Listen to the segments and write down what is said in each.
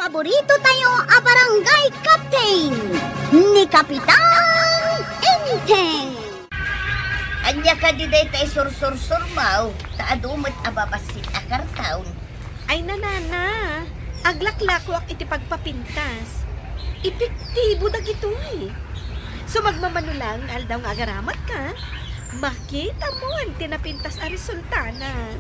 Paborito tayo a barangay captain ni Kapitan Enteng. Anya ka di day tayo sur-sur-surmaw, taadumot ababasit akartaon. Ay nanana, aglaklako iti pagpapintas. Epektibo na gitoy. So magmamanulang aldaw nga agaramat ka, makita mo ang tinapintas a resultana.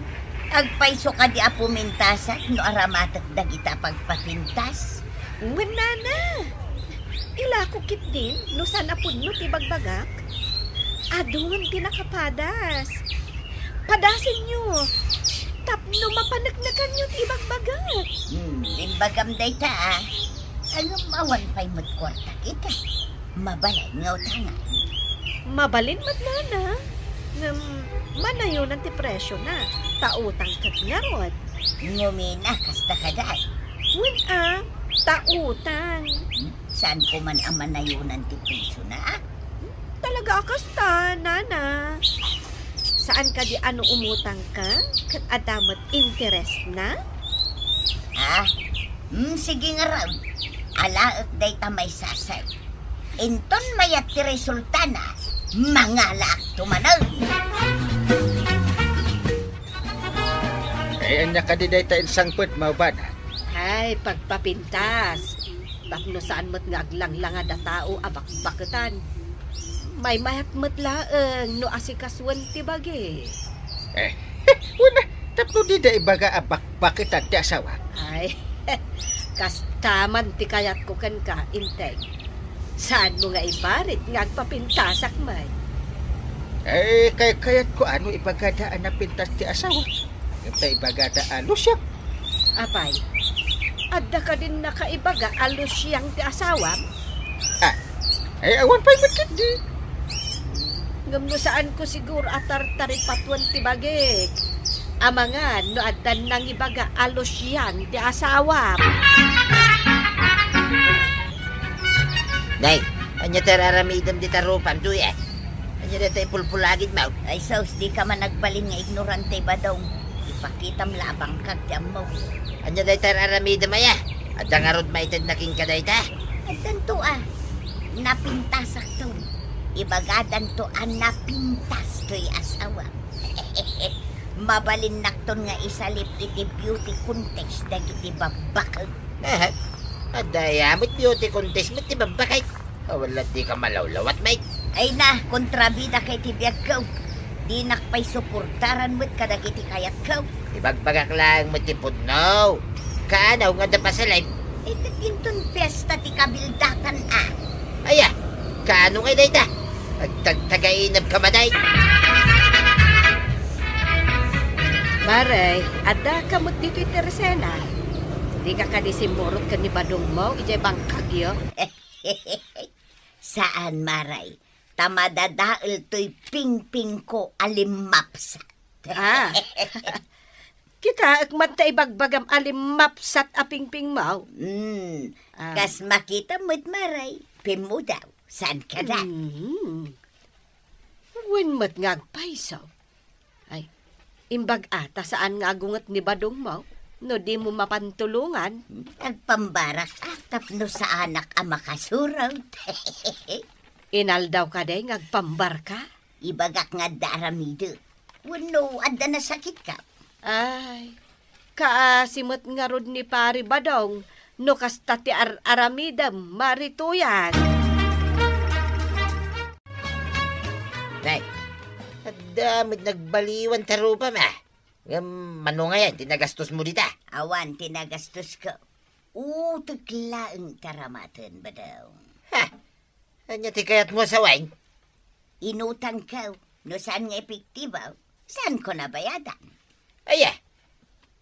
Agpaiso ka di apumintasan no aramatak dagita pagpapintas. Nana, ilako kit din no sana punno ti bagbagak. Adun tinakapadas. Padasin nyo. Tapno mapanagnagan nyo ti bagbagak. Limbagam day ta ah. Ano mawan pa'y magkwarta kita? Mabalay nga utangan. Mabalin mat nana. Manayon ang ti presyo na. Tautang kat nga rod. Ngumina kasta ka dahil. Tautang. Saan ko man ang manayunan ti presyo na? Talaga kasta, nana. Saan ka di ano umutang ka? Kat adamat interest na? Sige nga raw. Alaak day tamay sasay. Inton mayat ti resulta na, mangalaak tumanaw. Ay, anya ka di day ta insangpot, maubana. Ay, pagpapintas. Tapno saan mo't nga aglanglanga da tao abakbaketan. May mahatmat laeng no asikaswan ti bagi. Una, tapno di day baga abakbaketan ti asawa. Ay, kastaman ti kayat ko kan ka, Inteng. Saan mo nga iparit nga agpapintasak may? Kayat ko ano ibagadaan na pintas ti asawa. Ito ibagadaan lusyak. Apay, adda ka din nakaibaga alos siyang ti asawa? Awan pa'y magkit di. Ngam no saan ko siguro atar-tarit patuan ti bagik. Amangan no addan nang ibaga alos siyang ti asawa. Day, anya tararamidam di tarupam to eh. Anya na tayo pulpulagid mo. Ay sos, di ka man nagbalin nga ignorante ba daw? Ipakitam labang kagdam mo. Anya day tararamidam ay at ang arod maitad na king kaday ta. At tanto napintasak to. Ibagadan to napintas to'y asawa. Mabalin nakton nga isalip iti beauty contest dagiti babakag. Adayamot beauty contest mo ti babakay. Wala di ka malawlawat mate. Ay na, kontrabida kay ti biyag di nakpay suportaran mo't kadagiti kayat ko. Ibagbagak lang mo ti pudno. Kaanaw nga da pasalay. Ito kinton pesta ti kabildakan Aya, kaano ngay day ta? Agtagtagainab ka maday. Maray, adda ka mo't dito'y teresena. Di ka kadisimurot ka ni badong mo, ijay bangkagyo. Saan, Maray? Tamadadaal to'y ping-ping ko alimapsat. Kita, akmat ta ibagbagam alimapsat aping-ping mo. Kas makita mo't Maray, pin mo daw. Saan ka na? When mo't ngagpaisaw. Ay, imbag ata saan nga agungat ni badong mo? No di mo mapantulungan. Nagpambarak tapno sa anak ang makasuraw. Inaldaw ka day ngagpambar ka? Ibagak nga daramido. Wano, adda na sakit ka. Ay, kaasimot nga rod ni pari badong no kasta ti aramidam marituyan. Nay, damit nagbaliwan tarupa ma. Mano nga yan, tinagastos mo dita. Awan, tinagastos ko. Taglaang karamatan ba daw? Anya ti kayat mo sa wine? Inutang ka. No saan nga epektiba? Saan ko nabayadan? Aya,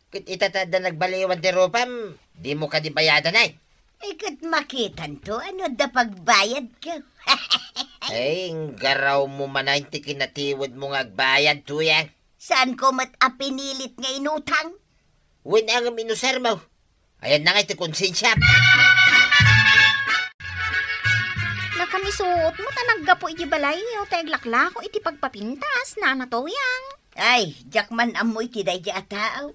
kit itatada nagbaliwan tarupa, di mo ka di bayadan ay. Kat makitan to, ano da pagbayad ka? Ay, garaw mo man ay ti kinatiwad mo nga agbayad to yan. Saan ko mat apinilit nga inutang? When ang minusar mo. Ayan na nga iti konsensya. Nakamisuot mo tanagga po iti balay o taglaklako iti pagpapintas na natoyang. Ay, jakman amoy ti day di atao.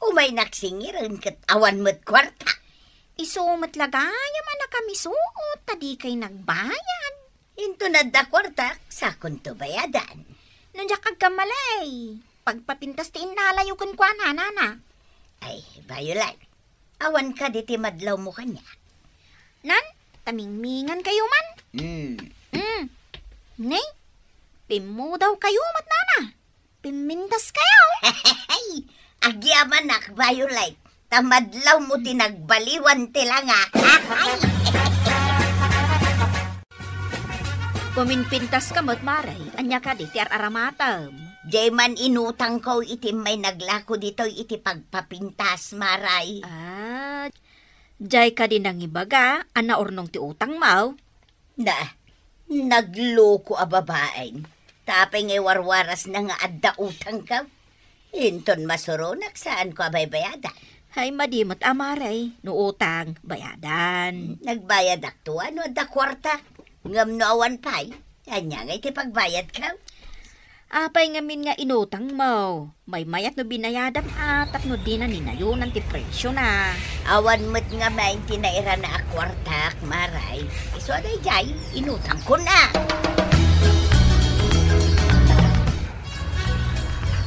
Umay naksingiran kat awan mo't kwarta. Isumat lagaya man na kami suot, tadi kay nagbayad. Into na da kwarta, sakon to bayadan. Nandiyak kag kamalay. Pagpapintas ti inalayo kan kwa nana. Ay, Violet, awan ka diti madlaw mo kanya. Nan, tamingmingan kayo man. Nay, pimu daw kayo mat nana. Pimintas kayo. Hey, agyaman nak, Violet. Tamadlaw mo tinagbaliwan tilanga. Puminpintas ka mat maray, anya ka di ti aramatam. Jay man inutang ko iti may naglako dito iti pagpapintas, maray. Jay ka din ang ibaga, ana ornong ti utang mau. Na, nagloko a babaeng. Tapay ngay warwaras na nga adda utang ka. Inton masurunak saan ko abay bayadan. Hay madimot amaray, no utang, bayadan. Nagbayad akto, ano adda kwarta? Ngam no awan pay, anya ngay ti pagbayad ka. Apay ngamin nga inutang mo. May mayat no binayadam at no di na ninayon ti presyo na. Awan mo't nga may tinaira na akwartak, maray. Iso aday jay, inutang ko na.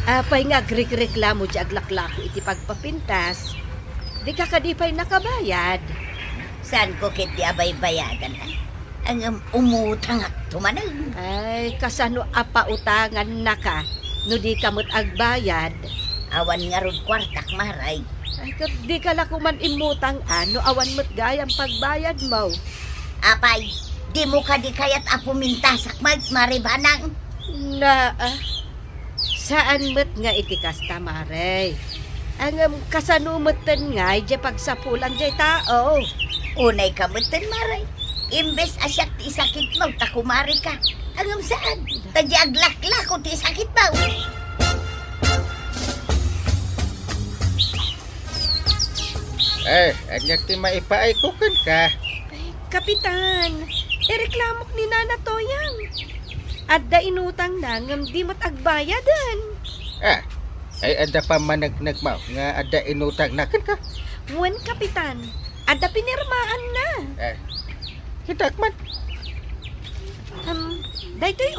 Apay nga agreklamo di aglaklako iti pagpapintas. Di ka kadipay nakabayad. Saan ko kiti abay bayadan na? Ang umutang at tumanang. Ay, kasano apautangan na ka, no di ka mo't agbayad. Awan nga rod kwartak, maray. Ay, di ka lang kuman imutang ano, awan mo't gayang pagbayad mo. Apay, di mo ka di kayat apumintasak, maribanang. Saan mo't nga iti kasta, maray? Ang kasanumutan nga, di pagsapulan di tao. Unay kamutan, maray. Imbes asyak ti sakit mo, takumari ka. Angam saan? Tadi aglakla ko ti sakit mo. Anyak ti maipaikukan ka. Ay, Kapitan, ireklamok ni Nana Toyang. Adda inutang na, ngam di mo't agbayadan. Ay ada pa managnag mo, nga ada inutang nakan ka. Wen, Kapitan, adda pinirmaan na. Hitak man. Daytoy,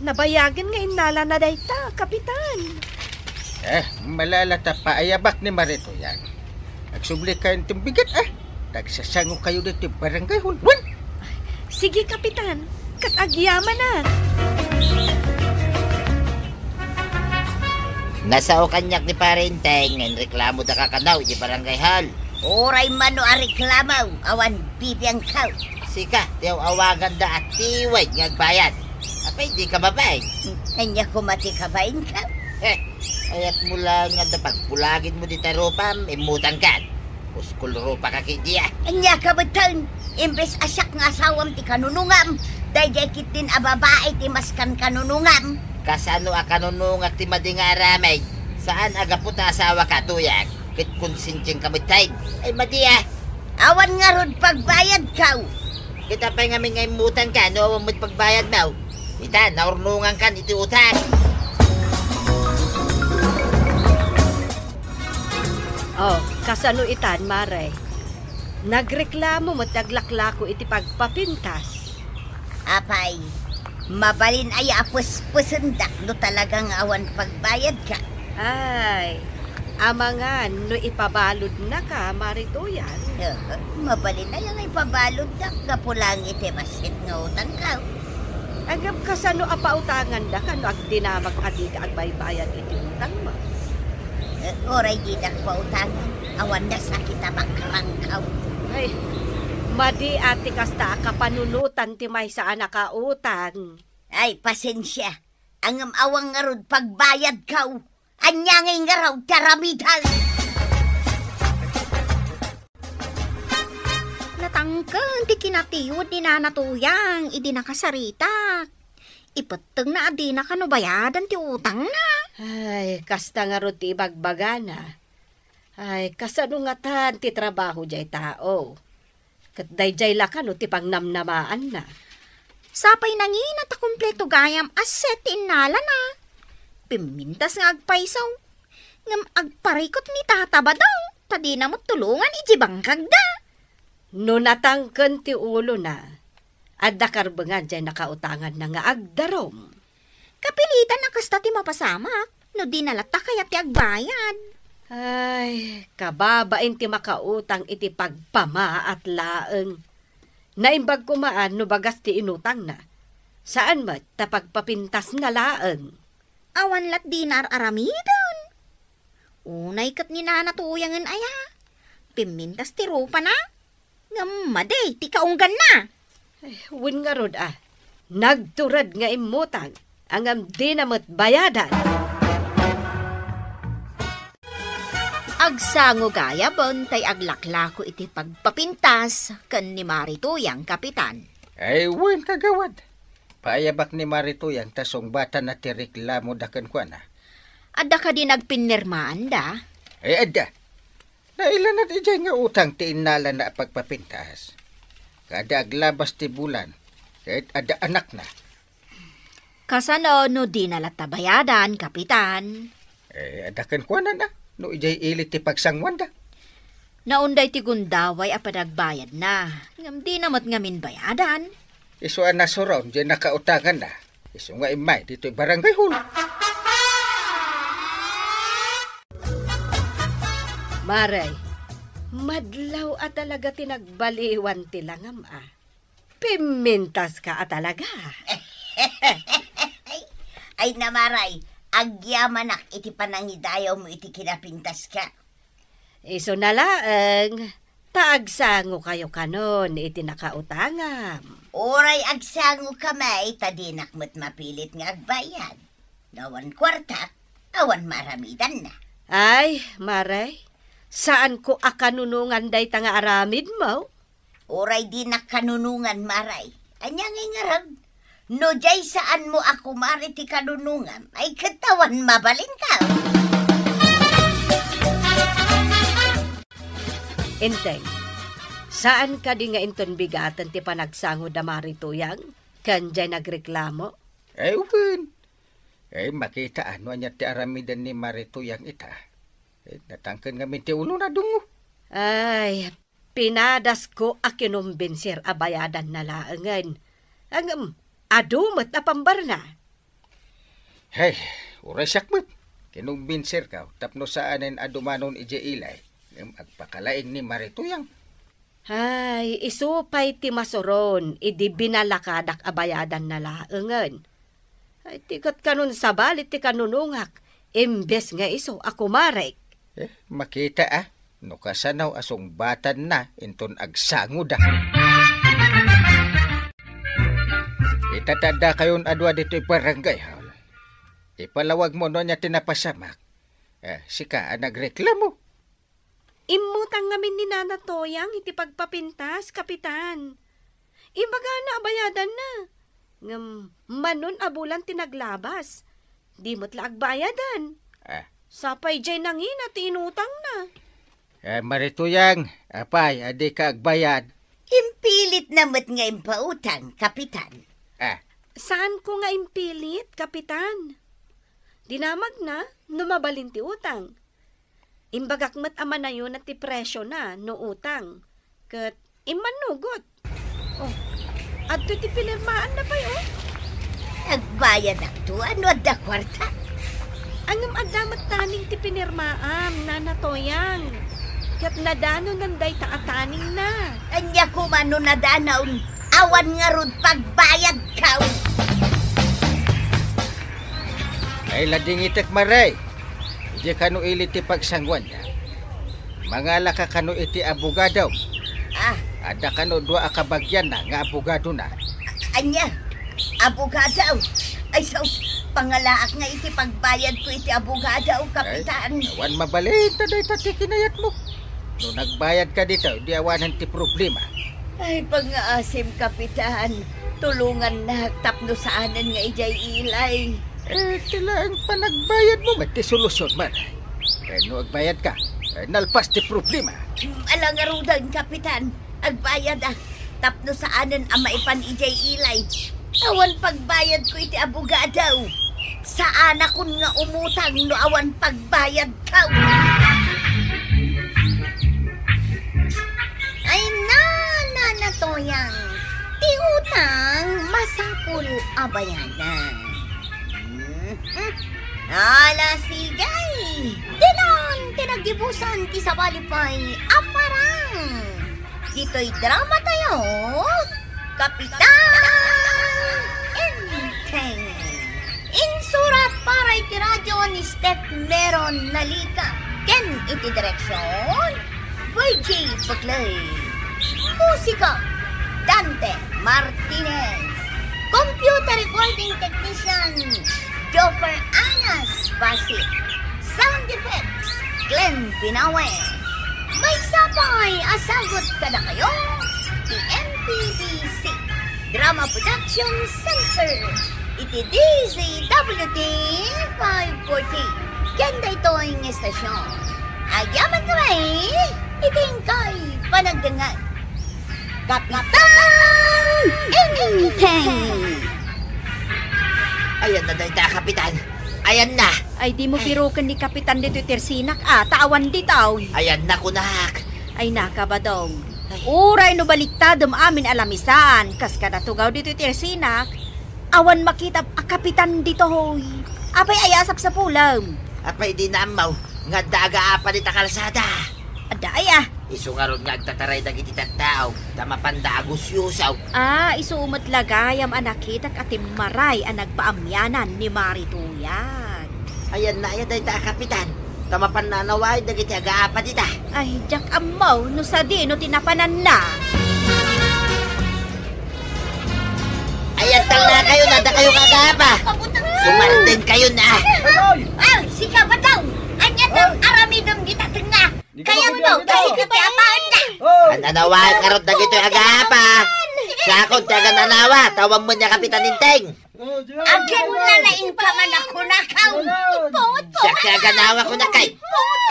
nabayagan nga inala na dayta, Kapitan. Malalata pa ayabak ni Marito yan. Nagsubli kayo ng bigat, Nagsasango kayo dito barangay hulwan. Sige, Kapitan, katagyaman na. Nasa o kanyak ni Parenteng, ng reklamo da kakanaw, di barangay hall. Oray mano a reklamaw, awan bibiyang kaw. Sika, tiyaw awagan da at tiway ngagbayad. Apay, di ka babay. Anya ko matikabain ka. Ayat mo lang nga da pagpulagin mo di tarupam, imutan ka. Uskul rupa ka kidiya. Anya ka betan, imbes asyak nga asawam ti kanunungam. Dayjay kitin a babae ti maskan kanunungam. Kasano a kanunungak ti mading aramay. Saan agaputa asawa ka tuyag? Kit konsinsyeng kamitay. Ay madiya. Awan nga rod pagbayad kaw. Kita pa nga may imutan ka, no mo't pagbayad mo. Ita, naurnungan ka iti utang. Kasano itan, Maray? Nagreklamo mo't aglaklako iti pagpapintas. Apay, mabalin ay apus-pusundak no talagang awan pagbayad ka. Ay, amangan no ipabalod na ka, Marituyan. Mabalin na yung ipabalod na kapulang iti masit nga utang ka. Agam kasano apautangan da ka no agdinamag adi ka agbaybayan iti utang mo. Oray di na pautangan, awan na sakit magkarangkaw. Ay, madi ati kasta kapanunutan ti may saan nakautang. Ay, pasensya. Ang awang nga rod pagbayad kaw. Anyangay nga raw taramitan. Natangkang ti kinatiyod ni Nana Tuyang, idi nakasarita. Ipeteng na adi na kanubayadan ti utang na. Ay, kasta nga rod ti ibagbagana. Ay, kasano nga tan ti trabaho jay tao. Kat dayjay lakan no ti pangnamnamaan na. Sapay nangin at kumpleto gayam aset ti inala na. Pimintas nga agpaisaw. Ngam agparikot ni tata ba daw? Tadi na mo tulungan ijibangkag da. No natangken ti ulo na, adda karbengan dyan nakautangan na nga agdarom. Kapilitan na kasta ti mapasamak. No di nalata kaya ti agbayad. Ay, kababain ti makautang iti pagpama at laeng. Naimbag kumaan no bagas ti inutang na. Saan mat tapagpapintas na laeng? Awan lat dinar aramidon. Unay kat ni nanatuyangan aya. Pimintas ti rupa na. Ngamaday, ti kaunggan na. Win nga rod nagturad nga imutang, angam di namat bayadan. Agsango gaya bon tay aglaklako iti pagpapintas ken ni Marituyang kapitan. Ay, wen kagawad. Paayabak ni Marituyang tasong bata na tireklamo daken kwa na. Adda ka di nagpinirmaan da? Ay, adda. Nailan at ijay nga utang ti inala na pagpapintas. Kada aglabas ti bulan, kahit ada anak na. Kasano no di nalata bayadan, kapitan? Adakan kwa na. No ijay ilit ti pagsangwan da. Naunday ti gundaway apadagbayad na. Ngam di namat ngamin bayadan. Iso na soron, dyan nakautangan na. Iso nga imay, dito'y barangay hall. Maray, madlaw at talaga tinagbaliwan ti langam Pimintas ka at talaga. Ay namaray, agyamanak iti panangidayaw mo iti kinapintas ka. Iso na laeng, taagsango kayo kanon iti nakautangam. Oray agsango kamay, tadinak mo't mapilit nga agbayad. Nawan kwarta, awan maramidan na. Ay, Maray, saan ko akanunungan day tanga aramid mo? Oray di nakanunungan, Maray. Anyang ingarag. No jay saan mo ako mariti kanunungan, ay katawan mabalin ka. Enteng, saan ka di nga inton bigatan ti panagsango da Marituyang? Kanjay nagreklamo? Ay, wen. Ay, makita ano niya ti aramidan ni Marituyang ita. Natangkan nga ti ulo na dungo. Ay, pinadas ko a kinumbensir a bayadan na laangan. Ang adumat na pambar na. Hey, uray sakmat. Kinumbinser ka, tapno saanin adumanon ije ilay. Agpakalaing ni Marituyang. Ay, isupay ti masuron, idi binalakadak a bayadan na laangan. Ay, tikat kanon sa balit ti kanunungak, imbes nga iso ako marek. Makita no kasanaw asong batan na, inton agsango da. Itatanda kayon adwa dito'y barangay, haul. Ipalawag mo no niya tinapasamak. Sika nagreklamo. Imutang ngamin ni Nana Toyang iti pagpapintas, kapitan. Imbaga na bayadan na. Manon abulan tinaglabas. Di mo't laag bayadan. Sapay jay nangin at inutang na. Marituyang, apay, adi ka agbayad. Impilit namat nga impautang, kapitan. Saan ko nga impilit, kapitan? Dinamag na, numabalin ti utang. Imbagak mat ama na yun at ti presyo na, no utang. Kat imanugot. Adto ti pinirmaan na pa yun. Nagbayad akto, ano adda kwarta? Angam adamat taning ti pinirmaan, Nana Toyang. Kat nadano nanday taataning na. Anya ko mano nadanaw, awan nga rod pagbayad ka. Ay, lading itek maray. Di kanu ilit ti pagsangwan niya. Mangala ka kanu iti abogadaw. Ada kanu dua akabagyan na nga abogado na. Anya, abogadaw. Ay, so, pangalaak nga iti pagbayad ko iti abogadaw, kapitan. Ay, awan mabalit na day pati kinayat mo. No nagbayad ka dito, di awanan ti problema. Ay, pang-aasim, kapitan. Tulungan na tapno saanan nga ijay ilay. Tila ang panagbayad mo, mati solusyon man. No agbayad ka, nalpas ti problema. Alangarudan, kapitan. Agbayad tapno saanan ang maipan ijay ilay. Awan pagbayad ko iti abogadaw. Saan akon nga umutang no awan pagbayad ka? Ay na toyang. Ti utang masakul abayanan. Ala sigay. Dinan tinagibusan ti sa balipay aparang. Dito'y drama tayo. Kapitan Enteng. Insurat para iti radyo ni Step Meron Nalika. Ken iti direksyon VJ Paglay. Musika Dante Martinez. Computer recording technician Joffer Anas Basit. Sound effects Glenn Binawe. May sapay asagot ka na kayo. The MPBC Drama Production Center. Iti DZWD 540. Kanda ito'y estasyon. Agyaman kamay. Iting kay panagdangan. Kapitan Enteng. Ayan na dayta, Kapitan. Ayan na. Ay di mo pirukan ni Kapitan dito tersinak tawan ditaw. Ayan na, kunak. Ay nakabadong. Uray no baliktadom amin alamisan. Kas kadatugaw dito tersinak. Awan makita Kapitan dito hoy. Apay ayasap sa pulam. Apay di namaw. Nga daga pa dita kalsada. Adaya. Isungaron nga agtataray dagiti tattao. Tamapanda agusyusaw. Isuumot lagayam anakitak atim maray ang nagpaamyanan ni Marituyan. Ayan na, ayan dayta, Kapitan. Tamapananaway dagiti agaapa dita. Ay, jak amaw, no sa di, no tinapanan na. Ayan tal na kayo, nada kayo agaapa. Sumartin kayo na. Si Kabatang. Anya tang aramidom kita tengah. Kaya mo kasi kapapaan na. Ananawa karot dagiti agaapa. Sakon taga nanawa, tawag mo niya, Kapitan Enteng. Agyan na naing paman ako na kaw. Siya kaya ganawa ko na kay.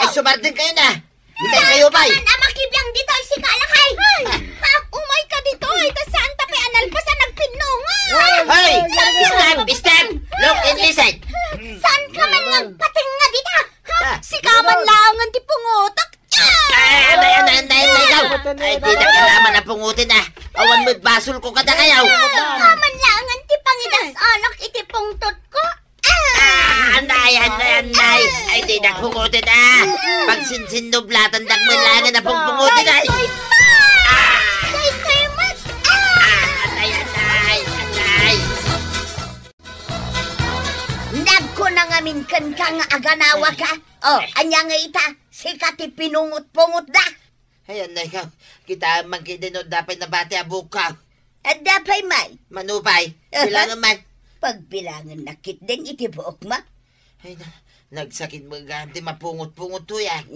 Ay, sumartin kayo na. Hindi kayo ba'y. Amakiblang dito si Kalakay. Umay ka dito, ito saan tapi analpasan nagpinunga. Hoy! Stop! Look and listen. Saan ka man magpating nga dito? Si kaman langan ti pungotak. Anay, ikaw. Ay, di na kailangan na pungutin na. Awan mo't basol ko kada kayaw. Kaman langan ti pangidas alak iti pungtot ko. Anay. Ay, di na pungutin na. Pag sinsindoblatan dagmalangan na pungutin na. Anay. Nagko na ngamin kan ka nga aganawa ka. Anya nga ita, sikat ti pinungot-pungot da. Ayan na ikaw. Kita man kidinod dapat na bati abukaw. At dapay may, Manupay. Sila naman. pagbilangan na kit din iti buok ma. Ay, nagsakit mo ganti mapungot-pungot to yan.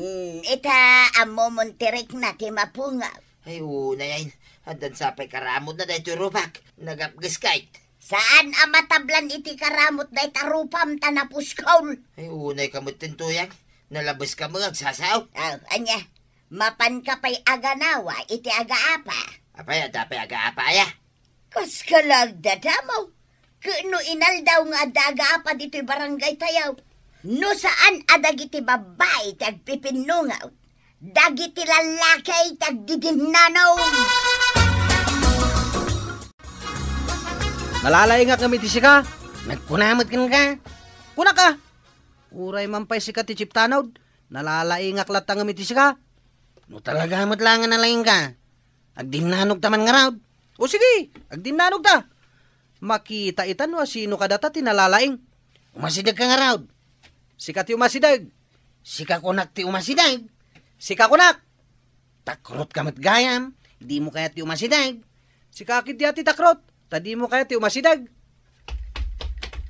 Ita amo monterek na ti mapungaw. Ay, una yan. Andan sapay karamot na dahito rupak. Nagapgiskait. Saan amatablan iti karamot da itarupam tanapuskaw. Ay, unay kamutin to yan. Nalabas ka mo agsasaw. Anya, mapan ka pa'y aganawa iti agaapa. Apay, dapay aga-apa ya. Kas kalagdada mo. Kano inal daw nga agaapa dito'y barangay tayaw. No saan adagiti babay tagpipinungaw. Dagiti lalakay tagdidinanaw. Nalalaingak kami ti sika. Nagkunamot ka. Kuna ka. Uray mampay sika ti chiptanod. Nalalaingak latang kami ti sika. No talaga mo't lang na lang ka. Agdinanog taman nga raw. O sige, agdinanog ta. Makita itan wa sino kadata ti nalalaing. Umasidag ka nga raw. Sika ti umasidag. Sika kunak ti umasidag. Sika kunak. Takrot kamat gayam. Di mo kaya ti umasidag. Sika kiti ati takrot. Tadi mo kaya ti umasidag.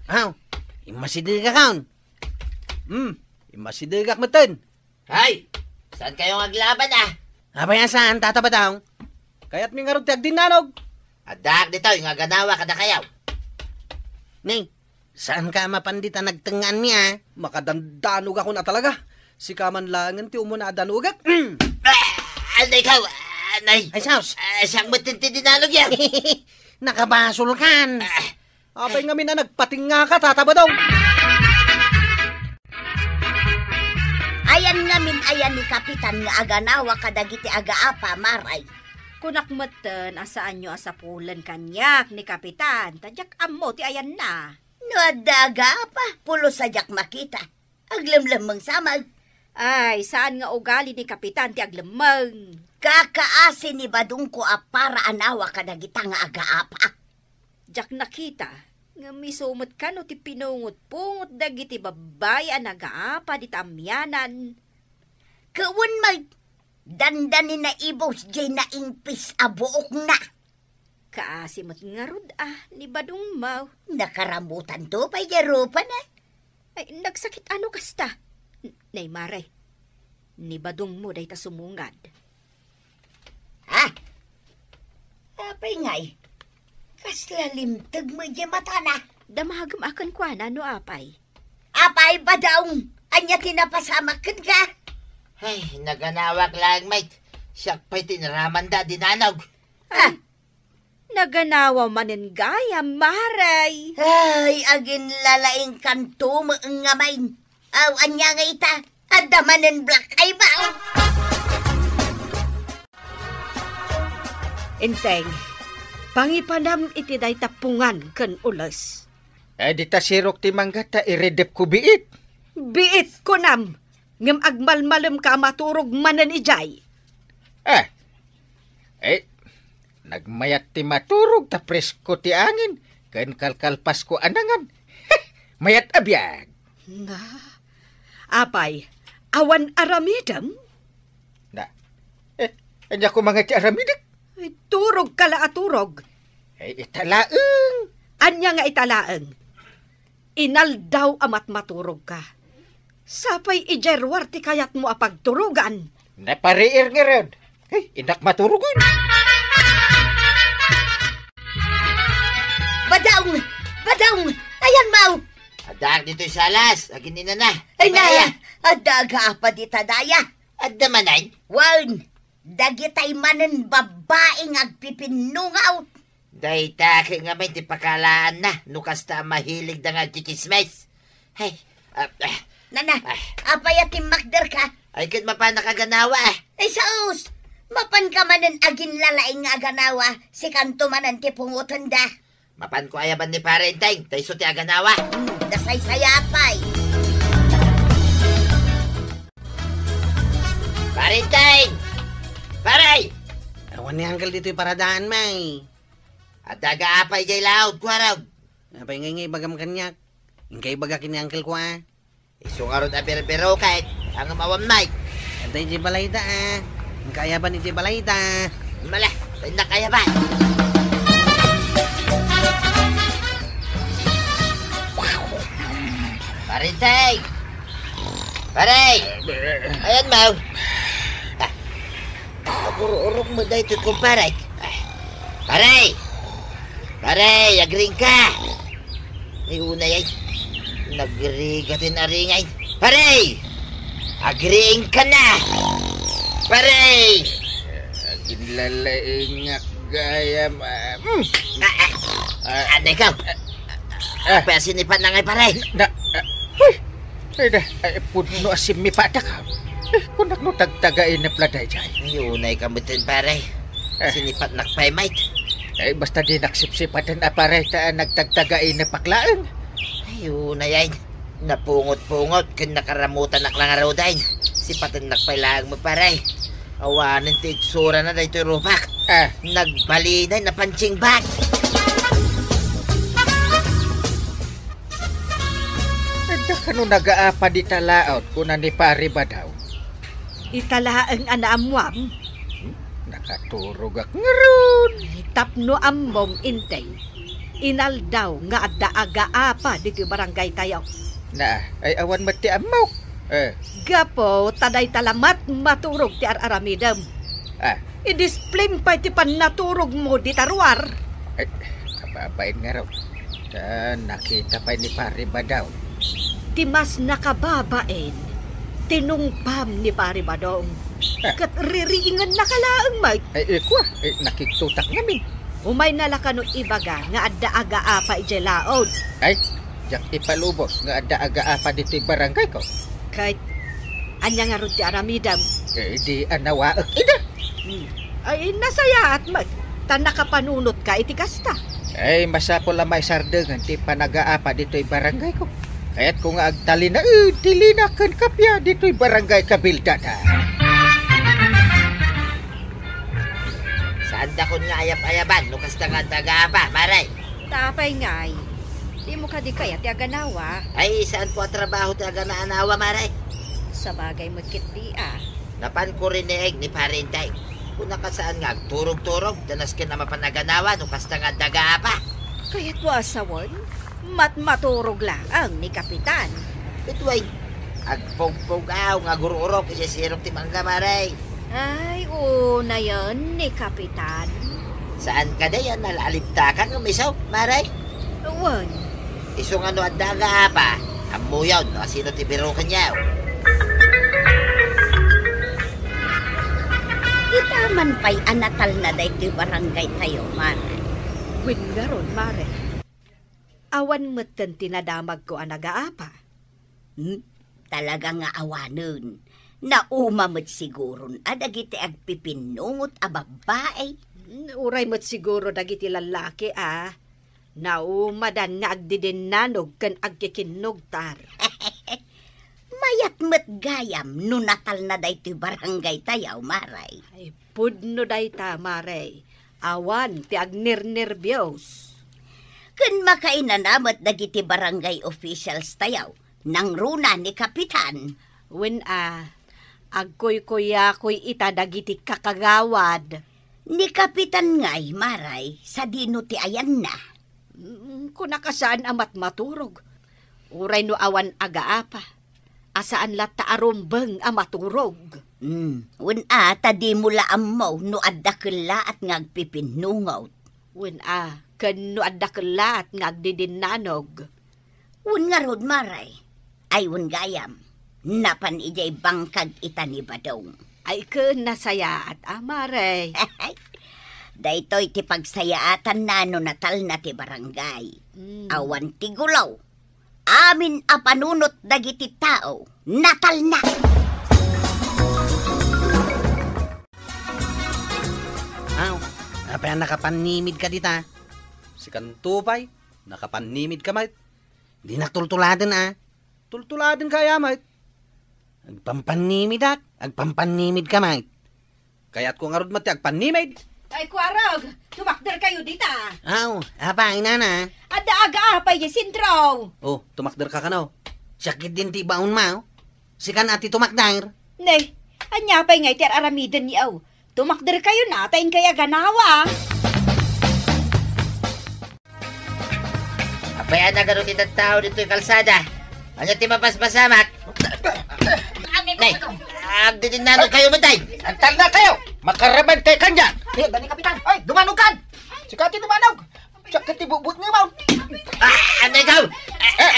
Aw, imasidag ka kaon. Imasidag ak matan. Hay, saan kayong aglaban Abay, saan tatabataw? Kaya't mi nga ron ti agdinanog. Adak dito, yung aganawa kada kayaw. Ning, saan ka mapandita nagtengan niya? Makadandanog ako na talaga. Sika man langan ti umuna adanugak. Anay ka, anay. Ay, saus, siyang matinti dinanog yan. Nakabasol kan. Apay nga mi na nagpating nga ka, tatabadaw. Ayan ngamin ayan ni Kapitan nga aganawa kadagiti agaapa, maray. Kunakmatan asaan nyo asapulan kanyak ni Kapitan. Tadyak amo ti ayan na. No agaapa, pulo sadyak makita. Aglamlamang samag. Ay, saan nga ugali ni Kapitan ti aglemang? Kakaasi ni Badong ko para anawa kadagita nga agaapa. Jak nakita, nga misumot ka no ti pinungot-pungot dagiti babay ang nagaapa di tamyanan. Kawan mag, dandanin na ibos jay na ingpis abuok na. Kaasimot nga rod ni Badong Mau. Nakaramutan to pa yarupa na. Ay, nagsakit ano kasta? Nay Mare, ni Badong mo day ta sumungad. Ha? Apay ngay, kaslalimtag mo dyan mata na. Damahagam akan kwa na no apay. Apay ba daw? Anya tinapasamakan ka? Ay, naganawak lang, mate. Siyak pa'y tinaraman da dinanog. Ha? Naganawa manin gaya, Maray. Ay, agin lalaing kanto mo ang ngamain. Aw, anya nga ita. Adamanin black ay ba? Enteng, pangipanam iti day tapungan ken ulas. Di ta sirok ti manggata iredep ko biit. Biit ko nam, ngem agmalmalem ka maturog manan ijay. Nagmayat ti maturog ta presko ti angin. Ken kalkalpas ko anangan. Mayat abiyag. Nga, apay, awan aramidam? Anya ko mga ti aramidak. Ay, turog kala aturog. Italaeng. Anya nga italaeng. Inaldaw amat maturog ka. Sapay ijerwar ti kayat mo apagturugan. Napariir nga rin. Inak maturugan. Badang! Badang! Ayan, Mau! Adak dito'y salas. Agin na na. Ay na! Adaga pa di tadaya. Adda manay. Wan! Dagitay manen babaeng agpipinungaw. Dayta ka nga may tipakalaan na. Nukasta mahilig na nga chichismes. Hey, Nana, apayatim makder ka. ay kat mapa nakaganawa Ay saus! Mapan ka manen agin lalaing nga aganawa. Si kanto manen tipungutan da. Mapan ko ayaban ni parenteng. Tay so ti aganawa. Dasay sayapay. Parenteng! Paray! Awan ni Uncle dito yung paradaan, may. At daga-apay jay laod, kuwaraw. Apay ngay bagam kanyak. Ingkay bagakin ni Uncle ko, Isungarod na pero kahit ang mawam night. Antay di balayda, Ang kaya ba ni di balayda? Mala, tayo na kaya ba? Parenteng! Paray! Ayan, Mau. Urok mo dahil ito kong paray. Paray! Paray, agring ka! Ay, una yan. Nagrigatin na ringay. Paray! Agring ka na! Paray! Ginlalaing nga gaya Ano ikaw? Kaya sinipan na ngay, paray. Puno asim mi patak. Kung nagtagtagain na pladay dyan. Yunay kamutin, paray. Sinipat nakpay, mate. Basta di naksipsipatan na paray ta nagtagtagain na paklaan. Yunay ay. Napungot-pungot kung nakaramutan naklang araw dahin. Sipatan nakpay lang mo, paray. Awanin ti itsura na dahito rupak. Nagbalinay na punching bag. Ada kanu nagaapa di talaot kuna ni pari ba daw? Italaang anaamwam. Nakaturog ak ngeron. Tapno ammom intay. Inaldaw nga adda aga-apa di barangay tayo. Ay awan mati amaw. Gapo, taday talamat maturog ti araramidam. I-display pa ti panaturog mo di tarwar. Kababain nga raw. Nakita pa ni pari ba daw? Ti mas nakababain, tinungpam ni pari badong. Kat ririingan nakalaang may. Kwa, nakiktutak namin. Umay nalaka no ibaga nga adda aga-apa ijelaod. Jak ipalubos nga adda aga-apa dito barangay ko. Kahit Anya nga ron ti aramidam. Di anawa ida. Ay, nasaya at mag. Tan nakapanunot ka iti kasta. Ay, masapol ang may sardengan ti panagaapa dito'y barangay ko. Kaya't kung agtali na, dili na kan kapya dito'y barangay Kabildad ha. Saan da kun nga ayap-ayaban, lukas na nga taga-apa, maray. Tapay ngay. Di mo ka di kaya ti aganawa. Ay, saan po ang trabaho taga na anawa, maray? Sa bagay mo kitli Napan ko rin ni Parintay. Kung nakasaan nga, turog-turog, danas ka na mapanaganawa, lukas na nga taga-apa. Kaya't mo asawon, maturog lang ni Kapitan. Ito'y, agpog-pogaw nga guru-urok, kasi sirok timangga, maray. Ay, na yon ni Kapitan. Saan ka na yan, nalaliptakan ng misaw, maray? Uwan. Isong ano at daga-apa, amuyaw, no, sino tibiro kanyaw. Itaman pa'y anatal na day ti barangay tayo, maray. Win nga ron, mare. Awan mo't tinadamag ko ang nag-aapa. Talaga nga awanon. Naumamot siguro adagiti agpipinungot a babae. Uray mo't siguro dagiti lalaki Naumadan nga agdidinanog kan agkikinugtar. Mayat mo't gayam no natal na day ti barangay tayaw, maray. Ay, pudno day ta, mare. Awan ti agnirnerbyos. Kun makainanamot dagiti barangay officials tayaw, nang runa ni Kapitan. When agkoy-koy ita dagiti kakagawad. Ni Kapitan ngay, maray, sa dino ti ayan na. Kung nakasaan amat maturog, uray no awan agaapa, asaan lata arumbeng amaturog. Tadi mula amaw no adakela at ngagpipinungaw. Ken no adakela at ngagdidinanog. Nga rod, maray, ay gayam, napan ijay bangkag ita ni Badong. Ay ken nasaya at amaray. Daytoy ti pagsayaatan na no natal na ti barangay. Awan ti gulaw. Amin a panunot dagiti tao. Natal na! Apay nakapanimid ka dita. Si Kantupay, nakapanimid ka, mait. Di naktultuladan Tultuladan kaya, mait. Agpampanimid agpampanimid ka, mait. Kaya't ko nga rod mati, agpanimid. Ay, kuarag, tumakder kayo dita. Apay na. Ada aga-apay yung sintraw. Tumakder ka no. Sakit din ti baon ma, Si kan ati tumakder. Nay, anyapay nga iti aramidan niyaw. Tumakder kayo natin kaya ganawa. Apay na gano'n itang tao dito yung kalsada. Anya ti mapaspasamak. Nay, agdidinanog kayo matay. Antal na kayo! Makaraman kay kanya! Dani Kapitan! Ay, dumanog kan! Sikati dumanog! Sakit ibubut ni mo! Anay ka!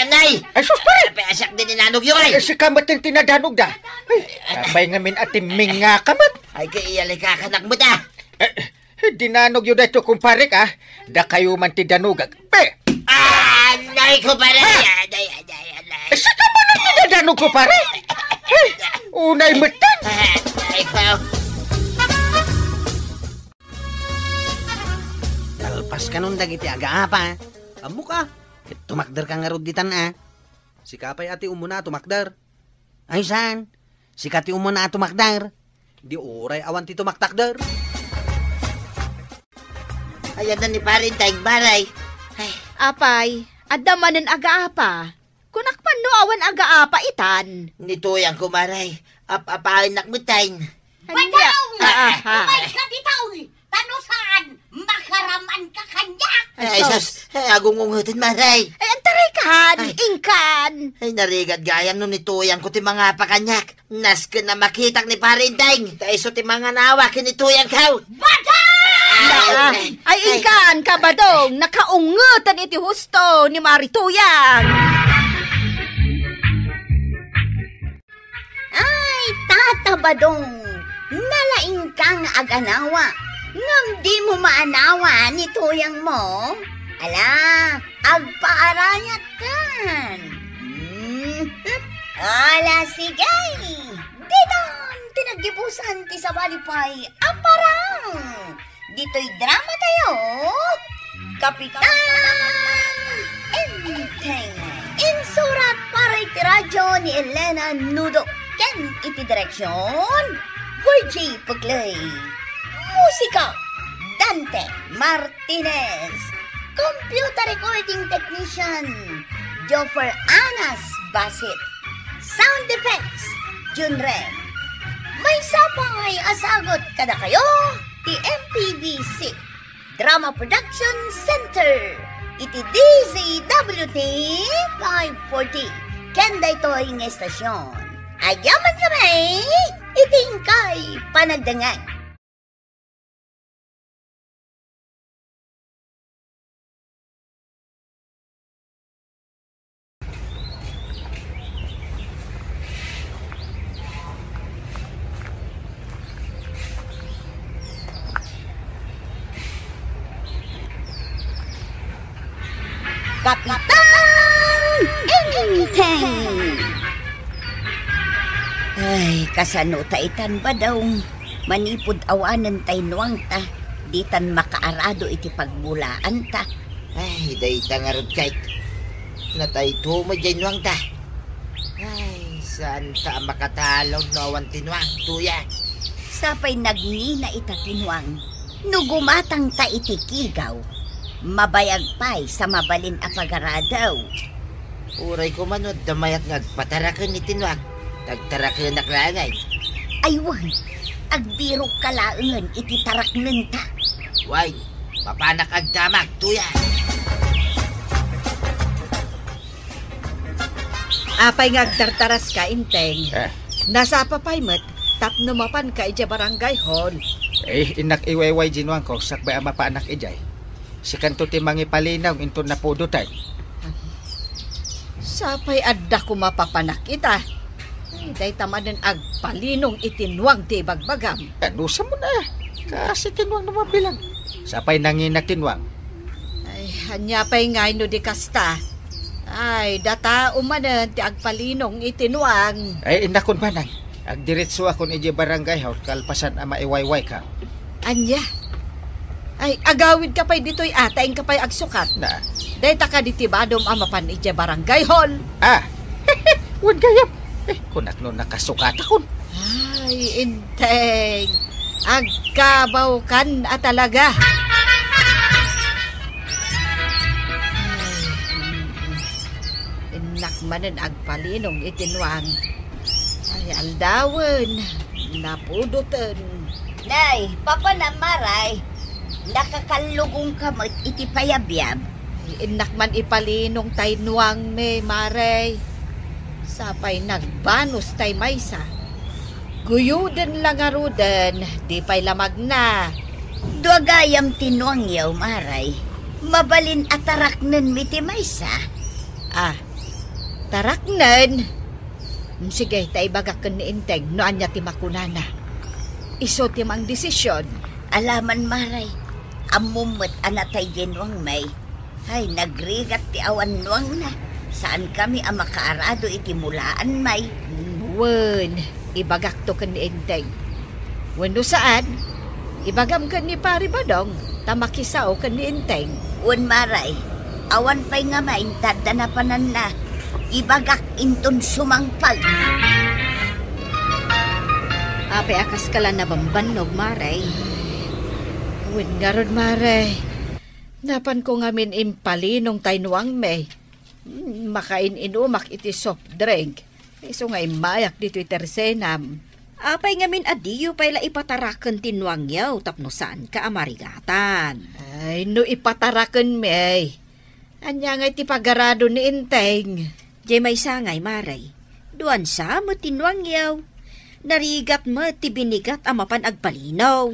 Anay! Ay, sus pa rin! Asak din inanog yun ay! Si kamat yung tinadanog da! Ay ngamin atiming nga kamat! Ay, kaiyalay kakanak mo da! Dinanog yun dito kumpare ka! Da kayo man tidanugag! Anay ko pare! Anay! Si kamat ang tinadanog ko pare! Unay matan! Anay ko! Talpas ka nun dagiti aga-apa. Amo ka. Tumakder ka nga roditan Si kapay ati umuna tumakder. Ay saan? Si kati umuna tumakder. Di oray awan ti tumaktakder. Ayan na ni Parintay, baray. Ay. Apay, adamanan aga-apa. Kunakpan no awan aga-apa itan. Nituyang kumaray. Apahin nakmutain. Badong! Umay ka ditaw! Tanusan! Makaraman ka kanya! Ay, sus! Agungungutin, maray! Ay, antaray kan! Ingkan! Ay, narigad gayang nun nituyang ko ti mga pakanyak. Nas ka na makitak ni Parintay. Taiso ti mga nawa kinituyang kaw. Badong! Ay, ingkan ka badong! Nakaungutan iti husto ni Marituyang! Ay, Tata Badong! Nalaing kang aganawa. Ngam di mo maanawa ni tuyang mo. Ala, agpaarayat kan. Ala, sigay. Dayton, tinagibusan ti sa balipay, aparang! Dito'y drama tayo, Kapitan Enteng. Insurat para iti radyo ni Elena Nudo. Ken iti direksyon, Virgie Puglay. Musika, Dante Martinez. Computer recording technician, Joffer Anas Basit. Sound effects, Junren. May sapay asagot kada kayo, ti MPBC Drama Production Center. Iti DZWT 540. Kenda ito ang estasyon. Ayaman kami, itingkay panagdangan. Kapitan Enteng. Ay, kasano taitan ba daw manipod awanan tay nuwang ta, di tan makaarado iti pagbulaan ta. Ay, dayta nga rod kahit natay tuma dyan nuwang ta. Ay, saan ta makatalaw no awan tinuwang, tuya. Sapay nagnina ita tinuwang, nugumatang ta iti kigaw. Mabayag pa'y sa mabalin apagaradaw. Uray ko manod, damayat ngagpatarakan ni tinuwang. Nagtarakan naklangay. Aywan, agbiro kalaangan iti taraknan ta. Way, papanak agdamag, tuya. Apay ngagtartaras ka, Inteng. Nasa papaymat, tapno mapan ka ija barangay hall. Inak iwayway jinuang ko, sakbay ama pa anak ijay. Si kanto ti mangipalinaw, into na po dutay. Sapay adda ko mapapanak ita. Ay, day tamanan agpalinong itinwang ti bagbagam. Anusa mo na, kasi tinwang na mabilang. Sapay nanginak tinwang. Ay, hanya pa'y ngay no di kasta. Ay, data umanan ti agpalinong itinwang. Ay, inakon manang. Agdiretso ako ni barangay haut kalpasan ama iwayway ka. Anya? Ay, agawid ka pa'y dito'y ataing ka pa'y agsukat. Na? Day taka ditibadom amapan ije barangay hall. Huwag gayam. Kunak no nakasukat akon. Ay, Inteng. Agkabaw kan talaga. Inak manen agpalinong itinwang. Ay, aldawan. Napudutan. Nay, papa na maray. Nakakalugong kamot iti payabyab. Ay, inak man ipalinong tainwang me maray. Sapay nagbanos tay maysa. Guyuden lang aruden, di pa'y lamag na. Duagayam tinuang yaw, maray. Mabalin ataraknen miti maysa. Taraknen. Sige, tay bagakan ni Inteng, no anya ti makunana. Iso ti mang desisyon. Alaman, maray. Amumot anatay genuang may. Ay, nagrigat ti awan nuang na. Saan kami ang makaarado iti mulaan may? Wen, ibagak to kan ni Inteng. Wendo saan? Ibagam kan ni Pari Badong, tamakisaw kan ni Inteng. Wen, maray. Awan pa'y nga may tadanapanan na. Ibagak inton sumangpag. Ape akas kala na bambanog, maray. Wen nga ron, maray. Napan ko ngamin impalinong taynuang may. Makain-inumak iti soft drink. Iso nga imayak dito itersenam. Apay ngamin adiyo payla ipatarakan tinwang yaw tapno saan ka amarigatan. Ay, no ipatarakan may. Anya nga iti pagarado ni Inteng. Jay may sangay, maray. Duan sa mo tinwang yaw. Narigat mo ti binigat amapan agpalinaw.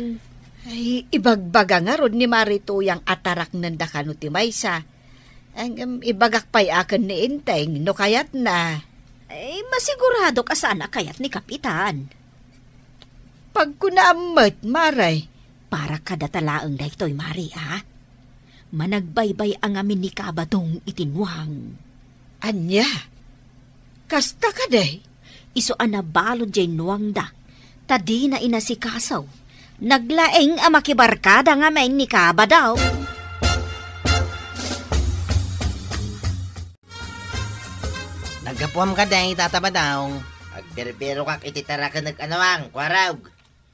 Ay, ibagbaga nga ron ni Marito yang atarak nanda ka no ti maysa. Ang ibagak pa'y akan ni Inteng, no kayat na. Ay, masigurado ka sana kayat ni Kapitan. Pag kunaamat, maray. Para kadatalaang da ito'y, Mari, ha? Managbaybay ang amin ni Kabadong itinwang. Anya? Kasta ka day? Iso anabalo jay nuwang da. Tadi na inasikasaw. Naglaeng makibarkada nga may ni Kaba daw. Nagapuam ka day, tataba daw. Agberbero kak ititarakan nag-anawang, kwarawg.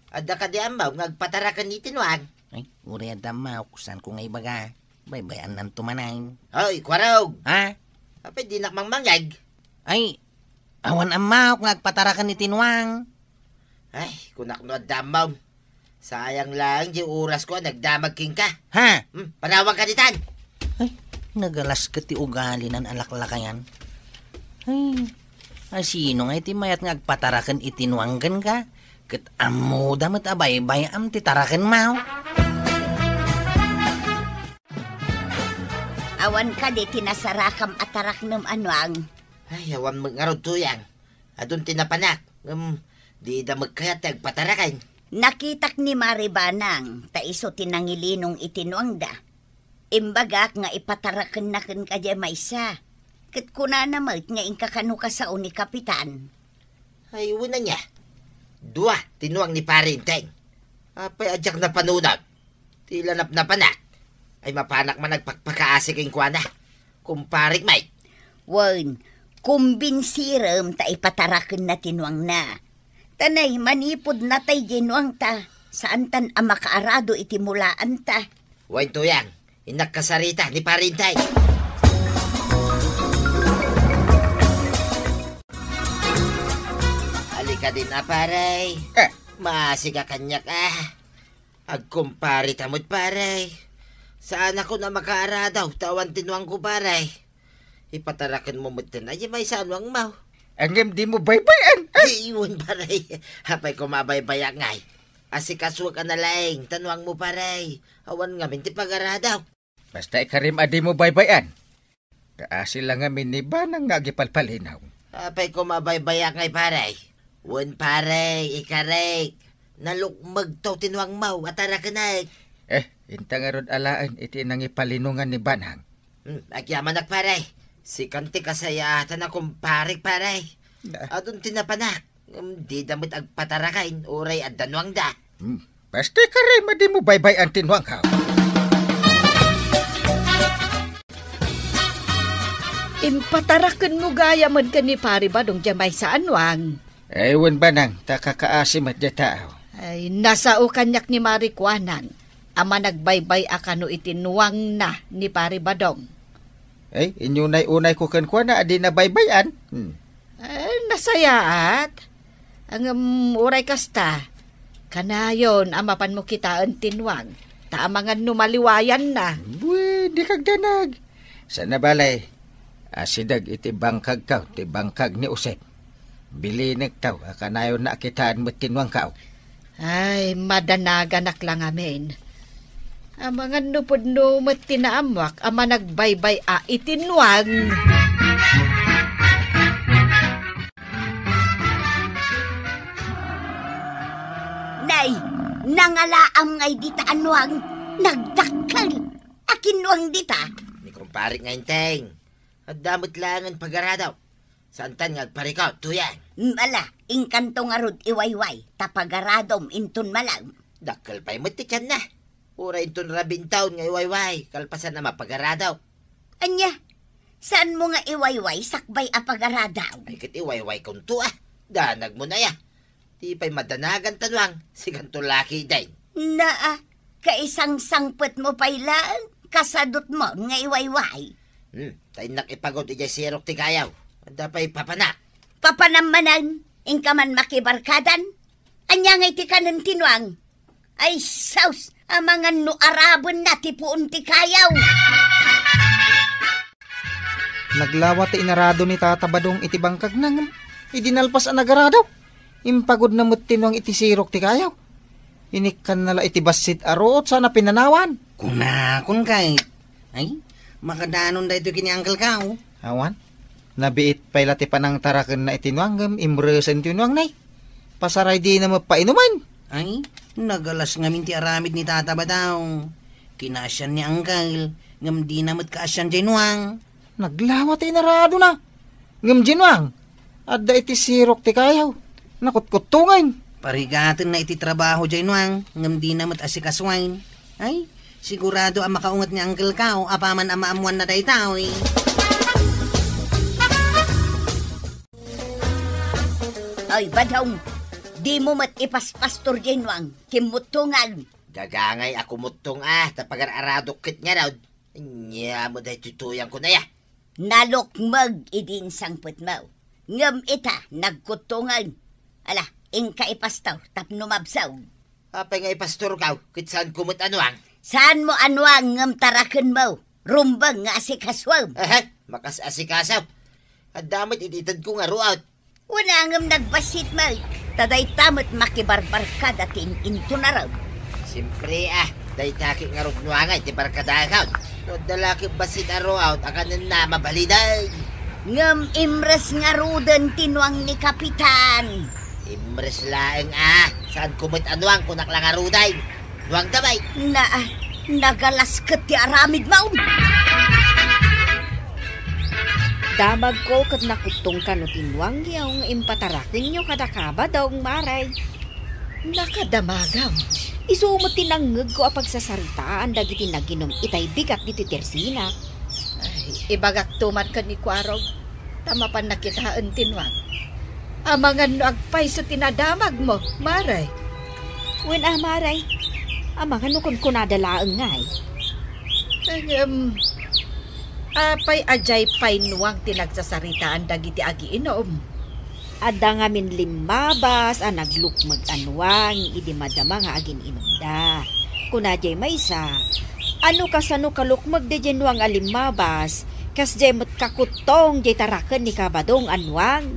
Adda ka di ambaw, ngagpatarakan ni Tinwang. Ay, uri adama, kusan ko nga ibaga. Baybayan ng tumanain. Hoy, kwarawg. Ha? Apay di nakmangmangyag. Ay, awan amaw, nagpatarakan ni Tinwang. Ay, kunak no adamaw. Sayang lang, di oras ko, nagdamag king ka. Ha? Panawag ka ditan. Ay, nagalas ka ti ugali ng alaklakayan. Ay, sino nga iti mayat ngagpatarakan itinwanggan ka? Kat amo damat abay-bay am titarakan mau. Awan ka di tinasarakam atarak ng anwang. Ay, awan magngarod tuyang. Adun tinapanak. Di da magkayat agpatarakan. Nakitak ni Maribanang, taiso tinangilinong itinwangda. Imbagak nga ipatarakan nakin ka di maysa. Kat kuna namat nga inkakano ka sa ni Kapitan. Ay, una niya. Dua, tinuang ni Parinteng. Apay adyak na panunag. Tilanap na panak. Ay mapanak man nagpagpakaasik ang kuwana. Kumparik may. Wan, kumbinsiram ta ipatarakan na tinuang na. Tanay, manipod na tay ginuang ta. Saan tan ang makaarado itimulaan ta. Wain tuyang, inagkasarita ni Parinteng. Halika din na paray. Maasiga kanyak Agkumpari tamod paray. Saan ako na makaaradaw, tawan tinuang ko paray. Ipatarakan mo mo ay may sanwang mau. Angem di mo baybayan. Ay, iwan paray. Hapay ko mabaybaya ngay. Asikaswa ka na laing, tanwang mo paray. Awan nga minti pag-aradaw. Basta ikarim adi mo baybayan. Kaasi lang nga miniba nang nagipalpalinaw. Hapay ko mabaybaya ngay paray. Wan paray, ikarek. Nalukmag to tinuang mau, atarakanay. Intang arod alaan iti nang ipalinungan ni Banang. Agyaman nak paray. Si kanti kasayatan akong parik paray. Adun tinapanak. Di damit agpatarakain, oray at danwang da. Basta ikarim adi mo baybayan tinwang ka. Impatarakan mo gaya man ka ni Pari Badong jamay sa anwang. Ewan Banang, takakaasim at tao. Ay, nasao kanyak ni Marikwanan. Ama nagbaybay akano itinuwang na ni Pari Badong. Inyunay-unay ko kankwa na adi na baybayan. Nasayaat. Ang uray kasta. Kanayon, amapan mo kita ang tinwang. Taamangan numaliwayan na. Di kagdanag. Sana balay. Asidag iti bangkag ka, iti bangkag ni Usep. Bilinig taw, kanayon na kitaan mo tinwang ka. Ay, madanaganak lang amin. Ang mga nupod no matinaamwak, ama nagbaybay itinwang. Nay, nangalaam ngay dita anwang, nagdakkel. Akinwang dita. Ni kumparik nga inteng. At damot lang ang pag-aradaw. Saan tan ngagparikaw, tuyang? Mala, inkanto nga rod iwayway, tapagaradom intun malang. Dakkel pa'y matikan na. Ura intun 12 taon nga iwayway, kalpasan na mapag-aradaw. Anya, saan mo nga iwayway sakbay apag-aradaw? Ay kit iwayway kung to Danag mo na ya. Di pa'y madanagan tanwang, siganto laki day. Naa, kaisang sangpet mo pailaan, kasadot mo nga iwayway. Tayo nakipagod ijay sirok ti kayaw. Anda pa'y papanak. Papanamanan, inkaman makibarkadan. Anya ngay ti kanan tinwang. Ay, saus, amangan no arabon na tipuon ti kayaw. Naglawa ti inarado ni Tata Badong iti bangkag nang idinalpas ang nagaradaw. Impagod na mo't tinwang iti sirok ti kayaw. Inikan nala iti basit aroot sana pinanawan. Kunakon kay. Ay, makadanon da ito kini Uncle Kao. Awan, nabiit pa'y lati panang tarakan na itinwang imresan tinwang nay. Pasaray di na mapainuman. Ay, nagalas ngamin ti aramid ni Tata Badong. Kinasyan ni Uncle, ngam di namot kaasyan jay nuwang. Naglawa ti inarado na. Ngam jinwang, Adda iti sirok ti kayaw. Nakutkutungan. Parigatin na iti trabaho dyan wang, ngam di na mat asikaswain. Ay, sigurado ang makaungat ni Uncle Kao, apaman ang maamuan na day tao eh. Ay, badong, di mo mat ipaspastor dyan wang, kimutungan. Dagangay ako mutong tapagar-aradok kit nga raw. Nya mo day tutuyang ko na ya. Nalukmag idin sangput mo. Ngam ita, nagkutungan. Ala, ingka ipastaw, tapno mabsaw. Apay nga ipastor ka, kit saan kumot anuang? Saan mo anuang ngam tarakan mo? Rumbang nga asikaswaw. Makas asikasaw. At damit ititad ko nga ruaut. Wala ngam nagbasit mo. Taday tamot makibarbar ka dating into na raw. Siyempre day taki nga rugnuangay, ti barkadakaw. No, dalaki basit aruaut, akanan na mabaliday. Ngam imres nga rudan tinuang ni Kapitan. Imres laeng saan kumot anuang kunak lang aruday. Nuang damay. Nagalasket ti aramid maun. Damag ko kat nakutong ka no tinwang yung impatarakin nyo kadakaba daw maray. Nakadamagam. Isumot tinangag ko apag sasaritaan dagiti naginom itay bigat diti tersina. Ay, ibagak tuman ka ni Kwarog. Tama pa nakitaan tinwang. Amangan no agpay so tinadamag mo, maray. Wen maray. Amangan no kun kunadalaang ngay. Apay ajay pay nuwang tinagsasaritaan dagiti agiinom. Adda nga min limabas naglukmag anwang idi madama nga agin inunda. Kuna jay maysa, ano kasano kalukmag de jenwang alimabas, kas jay mat kakutong jay taraken ni kabadong anwang.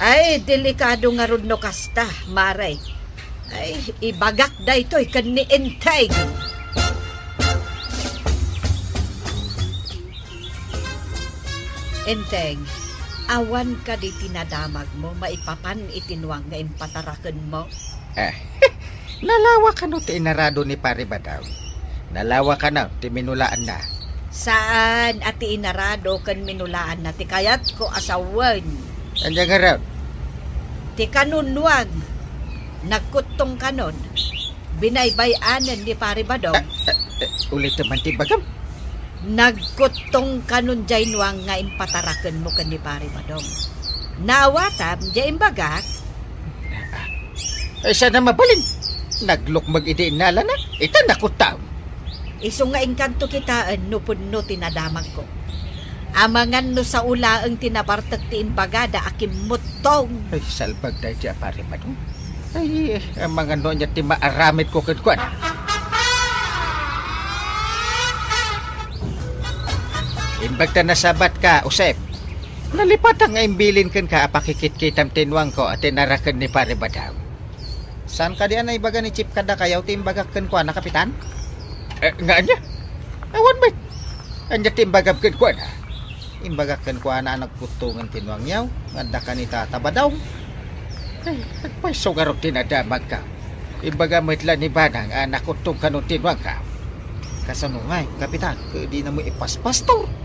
Ay, delikado nga rod no kasta, maray. Ay, ibagak da ito'y kan ni Entay. Enteng, awan ka di tinadamag mo, maipapan itinwang nga impataraken mo. Nalawa ka no ti inarado ni Pare Badaw. Nalawa ka na, ti minulaan na. Saan ati inarado kan minulaan na ti kayat ko asawan. Anya nga raw? Ti kanunwag, nagkutong kanon, binaybayanan ni Pare Badaw. Ulit naman ti bagam. Nagkutong kanon jay nuwang nga impataraken mo kan ni Pare Badong. Nawatam jay imbagak. Ay sana mabalin. Naglukmag iti inala na. Ita nakutaw. Iso nga engkanto kitaan no punno tinadamag ko. Amangan no sa ula ang tinabartag ti imbagada akim mutong. Ay salbag dahi ti Pare Badong. Ay amangan no niya ti maaramid ko kadkuan. Imbagta na sabat ka, Usep. Nalipatan nga imbilin kan ka apakikit-kitam tinwang ko at tinarakan ni Pare Badaw. Saan ka diyan na ibaga ni Chip kada kayaw timbagakkan ko na Kapitan? Nga anya? Awan ba? Anya timbagakkan ko na? Imbagakkan ko na nagputungan tinwang yaw. Nganda ka ni Tata Badaw. Ay sugarok tinadamag ka. Imbaga mitla ni Banang nakutong ka nung tinwang ka. Kasanungay, Kapitan, di na mo ipaspastor.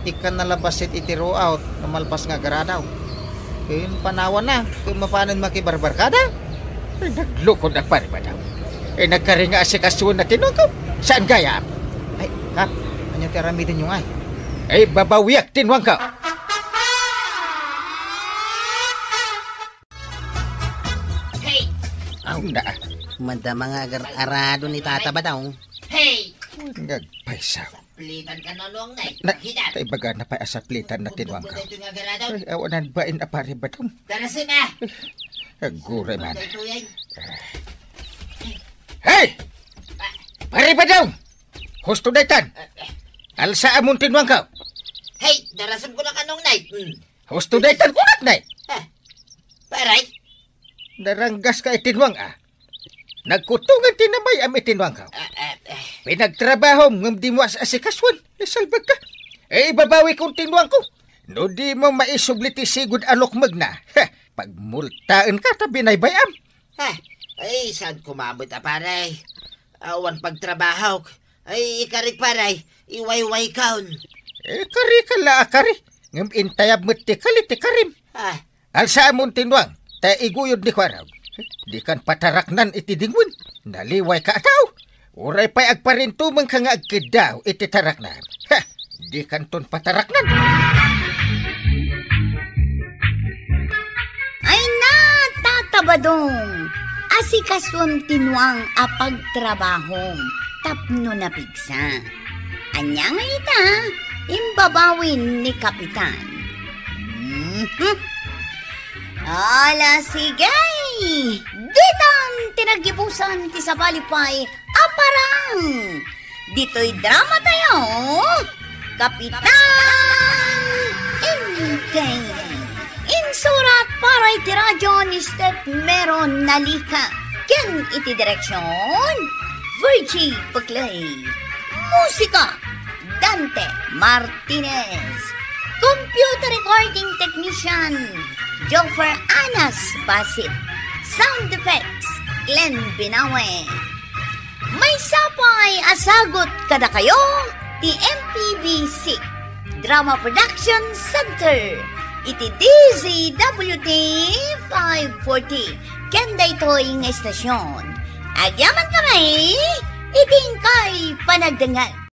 Ikan nalabasit iti out, namalpas nga garadaw. Kayong panawan na, kung mapanan makibarbarkada. Ay, naglukod na Pare Badaw. Ay, nagkaring nga asikasuan na tinong ko. Saan gaya? Ay, Kap, anyo tiramitin yung ay. Ay, babawiyak tinwang ka. Hey! Na. Madama nga arado ni Tata Badaw. Hey! Nagpaisaw. Plitan ka nonong na. Ibaga na pa asaplitan na tinwang ka. Ay, awanan ba in Pare Badaw? Darasin Aguray man. Hey! Pare Badaw! Husto daytan! Alsa amon tinwang ka. Hey! Darasin ko na kanong night. Husto daytan kunak na. Paray? Daranggas ka itinwang Nagkutungan tinamay am itinwang ka. Pinagtrabaho ngam di mo asikaswan. Salbag ka. Ibabawi kong tinwang ko. No di mo maisubliti sigud alokmag na. Pagmultaan ka tabi na bayam. Ay, saan kumabot paray? Awan pagtrabaho. Ay, ikarik paray. Iwayway kaon. Kari ka la akari. Ngam intayab mo ti kalit ti karim. Alsa amon tinwang, ta iguyod ni Kwaraw. Di kan pataraknan iti dingwin. Naliway ka ataw. Uray pa'y agparintumang ka nga agkidaw iti taraknan. Ha! Di kan ton pataraknan. Ay na, tatabadong. Asikaswam tinwang apagtrabahong. Tapno na pigsa. Anya nga ita, imbabawin ni Kapitan. Ala sigay! Ditang tinagibusan ti Sabalipay, aparang! Dito'y drama tayo, Kapitan Inteng! Insurat para iti radyo ni Step Meron Nalika. Ken iti direksyon, Virgie Paglay. Musika, Dante Martinez. Computer recording technician, Joffer Anas Basit. Sound effects, Glenn Binawe. May sapay asagot kada kayo, ti MPBC Drama Production Center. Iti DZWT 540. Kenda ito'y ng estasyon. Agyaman kami, iting kay panagdangal.